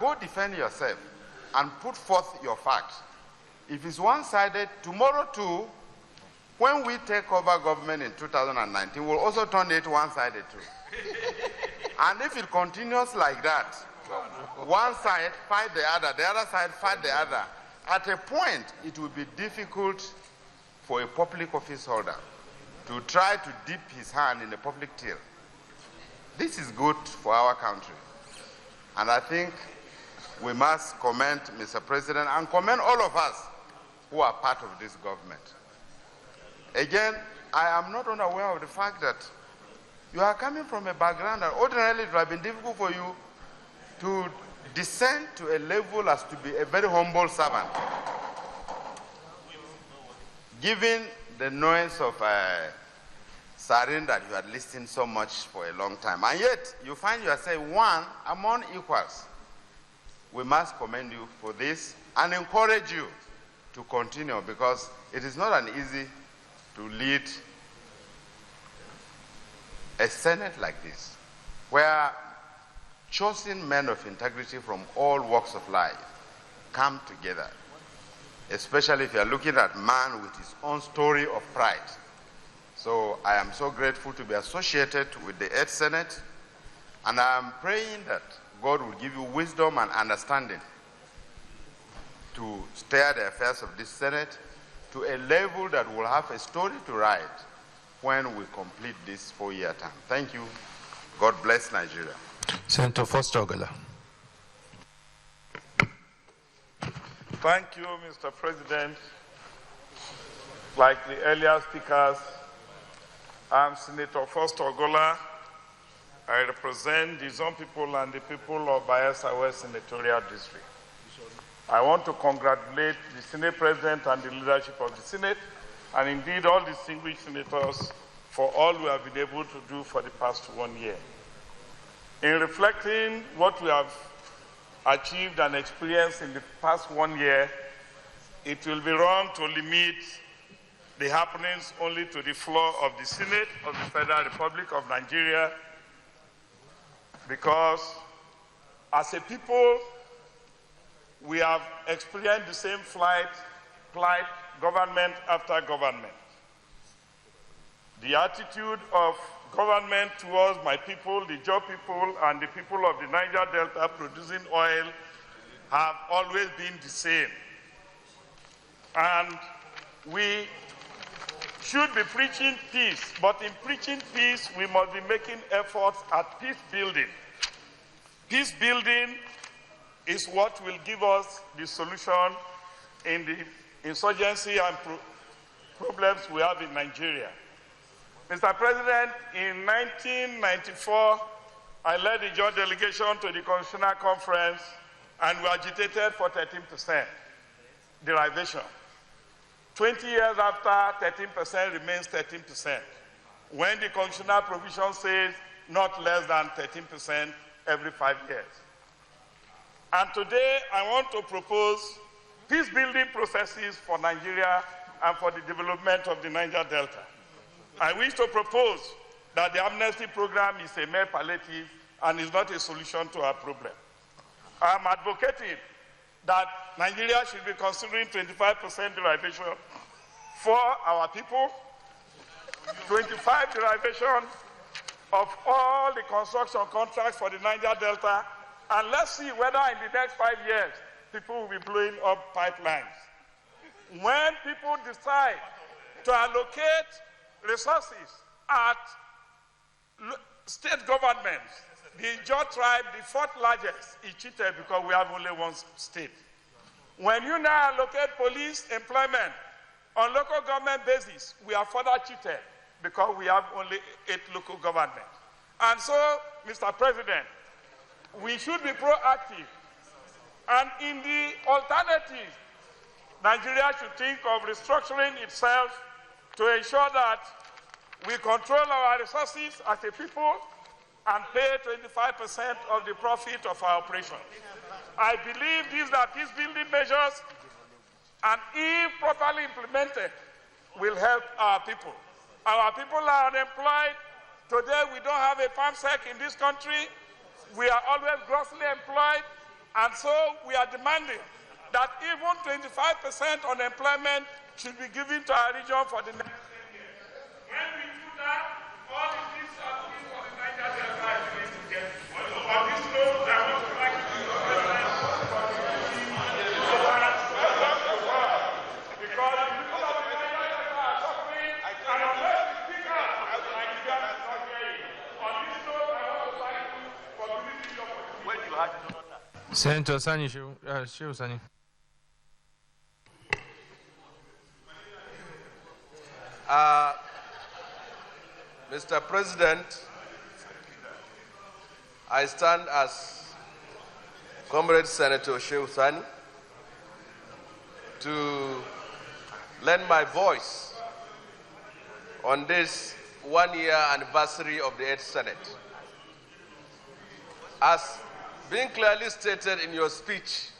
Go defend yourself and put forth your facts. If it's one-sided, tomorrow too, when we take over government in 2019, we'll also turn it one-sided too. And if it continues like that, one side fight the other side fight the other, at a point it will be difficult for a public office holder to try to dip his hand in the public till. This is good for our country. And I think we must commend Mr. President and commend all of us who are part of this government. Again, I am not unaware of the fact that you are coming from a background that ordinarily it would have been difficult for you to descend to a level as to be a very humble servant. Given the noise of Sarin that you had listened so much for a long time, and yet you find yourself one among equals. We must commend you for this and encourage you to continue, because it is not an easy to lead a Senate like this, where chosen men of integrity from all walks of life come together, especially if you are looking at man with his own story of pride. So I am so grateful to be associated with the 8th Senate, and I am praying that God will give you wisdom and understanding to steer the affairs of this Senate to a level that will have a story to write when we complete this 4-year term. Thank you. God bless Nigeria. Senator Foster Ogola. Thank you, Mr. President. Like the earlier speakers, I'm Senator Foster Ogola. I represent the Zone people and the people of Bayelsa West Senatorial District. I want to congratulate the Senate President and the leadership of the Senate, and indeed all distinguished senators, for all we have been able to do for the past 1 year. In reflecting what we have achieved and experienced in the past 1 year, it will be wrong to limit the happenings only to the floor of the Senate of the Federal Republic of Nigeria, because as a people, we have experienced the same plight, government after government. The attitude of government towards my people, the Jaw people, and the people of the Niger Delta producing oil have always been the same. And we should be preaching peace, but in preaching peace, we must be making efforts at peace building. Peace building is what will give us the solution in the insurgency and problems we have in Nigeria. Mr. President, in 1994, I led the joint delegation to the Constitutional Conference, and we agitated for 13% derivation. 20 years after, 13% remains 13%, when the constitutional provision says not less than 13% every 5 years. And today, I want to propose peace-building processes for Nigeria and for the development of the Niger Delta. I wish to propose that the amnesty program is a mere palliative and is not a solution to our problem. I am advocating that Nigeria should be considering 25% derivation for our people, 25% derivation of all the construction contracts for the Niger Delta, and let's see whether in the next 5 years people will be blowing up pipelines. When people decide to allocate resources at state governments, the Jaw tribe, the 4th largest, is cheated because we have only one state. When you now allocate police employment on local government basis, we are further cheated because we have only 8 local governments. And so, Mr. President, we should be proactive. And in the alternative, Nigeria should think of restructuring itself to ensure that we control our resources as a people and pay 25% of the profit of our operations. I believe these are peace-building measures, and if properly implemented, will help our people. Our people are unemployed. Today, we don't have a farm sec in this country. We are always grossly employed. And so we are demanding that even 25% unemployment should be given to our region for the next 10 years. When we do that, all the things are looking for the Niger Delta is going to get. On this note, I want to thank you, Mr. President, for the because the people of the Niger Delta are suffering, and unless we speak out, Nigeria is not hearing. On this note, I want to thank you for giving me the opportunity. Senator Sani Shehu Sani. Mr. President, I stand as Comrade Senator Shehu Sani to lend my voice on this one-year anniversary of the 8th Senate. As being clearly stated in your speech,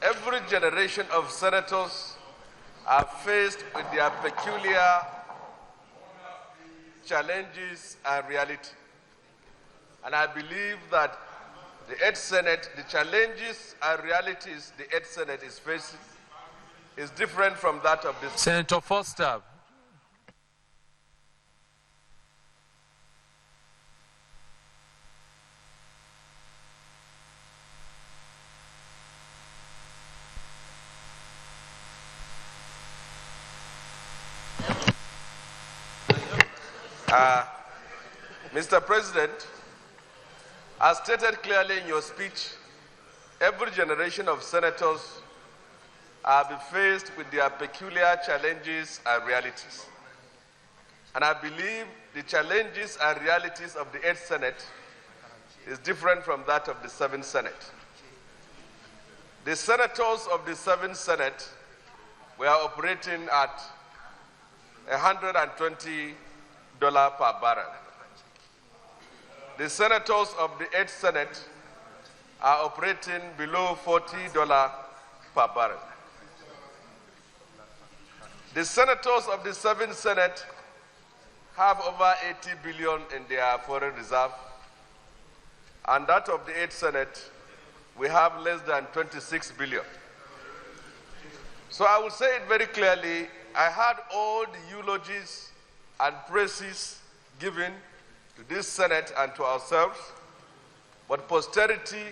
every generation of senators are faced with their peculiar challenges and reality. And I believe that the 8th Senate, the challenges and realities the 8th Senate is facing is different from that of this. Senator Foster. Mr. President, as stated clearly in your speech, every generation of senators are faced with their peculiar challenges and realities. And I believe the challenges and realities of the 8th Senate is different from that of the 7th Senate. The senators of the 7th Senate were operating at $120 per barrel. The senators of the 8th Senate are operating below $40 per barrel. The senators of the 7th Senate have over 80 billion in their foreign reserve, and that of the 8th Senate, we have less than 26 billion. So I will say it very clearly, I heard all the eulogies and praises given to this Senate and to ourselves, but posterity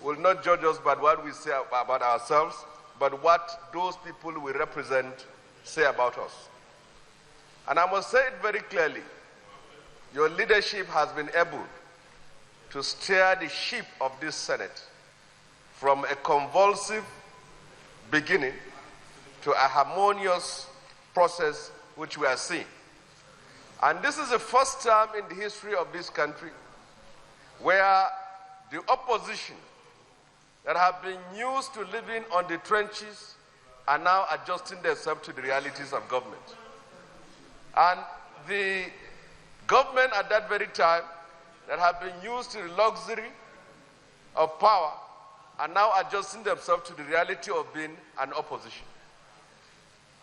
will not judge us by what we say about ourselves, but what those people we represent say about us. And I must say it very clearly, your leadership has been able to steer the ship of this Senate from a convulsive beginning to a harmonious process which we are seeing. And this is the first time in the history of this country where the opposition that have been used to living on the trenches are now adjusting themselves to the realities of government. And the government at that very time that have been used to the luxury of power are now adjusting themselves to the reality of being an opposition.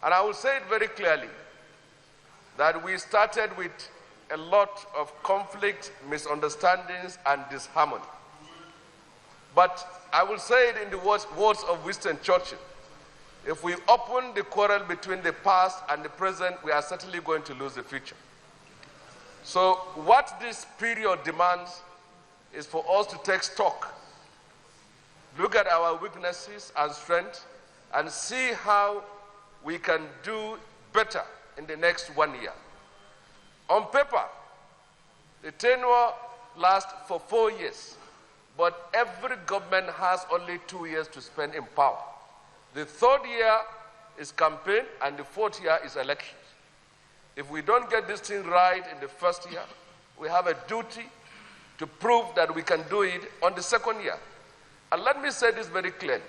And I will say it very clearly, that we started with a lot of conflict, misunderstandings, and disharmony. But I will say it in the words of Winston Churchill, if we open the quarrel between the past and the present, we are certainly going to lose the future. So what this period demands is for us to take stock, look at our weaknesses and strengths, and see how we can do better in the next 1 year. On paper, the tenure lasts for 4 years, but every government has only 2 years to spend in power. The third year is campaign, and the fourth year is elections. If we don't get this thing right in the first year, we have a duty to prove that we can do it on the second year. And let me say this very clearly,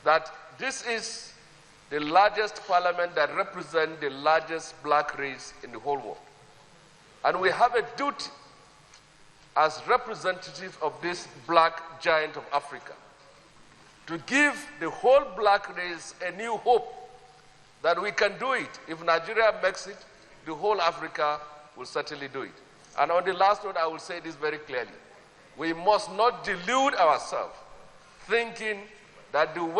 that this is the largest parliament that represents the largest black race in the whole world. And we have a duty as representatives of this black giant of Africa to give the whole black race a new hope that we can do it. If Nigeria makes it, the whole Africa will certainly do it. And on the last note, I will say this very clearly. we must not delude ourselves thinking that the West